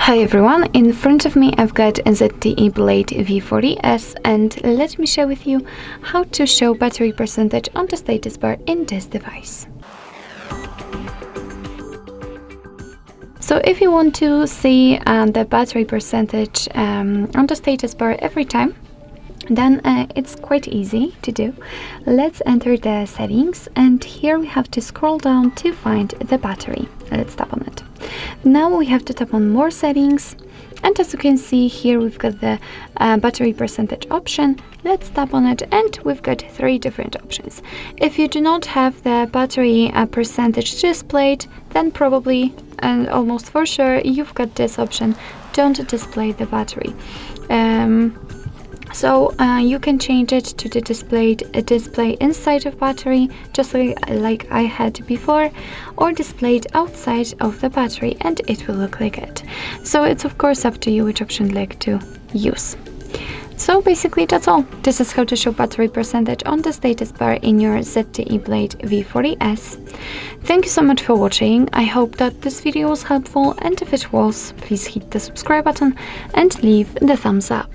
Hi everyone, in front of me I've got a ZTE Blade V40s, and let me share with you how to show battery percentage on the status bar in this device. So if you want to see the battery percentage on the status bar every time, then it's quite easy to do. Let's enter the settings, and here we have to scroll down to find the battery. Let's tap on it. Now we have to tap on more settings, and as you can see here we've got the battery percentage option. Let's tap on it, and we've got 3 different options. If you do not have the battery percentage displayed, then probably and almost for sure you've got this option, don't display the battery. So you can change it to the display inside of battery, just like I had before, or displayed outside of the battery, and it will look like it. So it's of course up to you which option you'd like to use. So basically that's all. This is how to show battery percentage on the status bar in your ZTE Blade V40s. Thank you so much for watching. I hope that this video was helpful, and if it was, please hit the subscribe button and leave the thumbs up.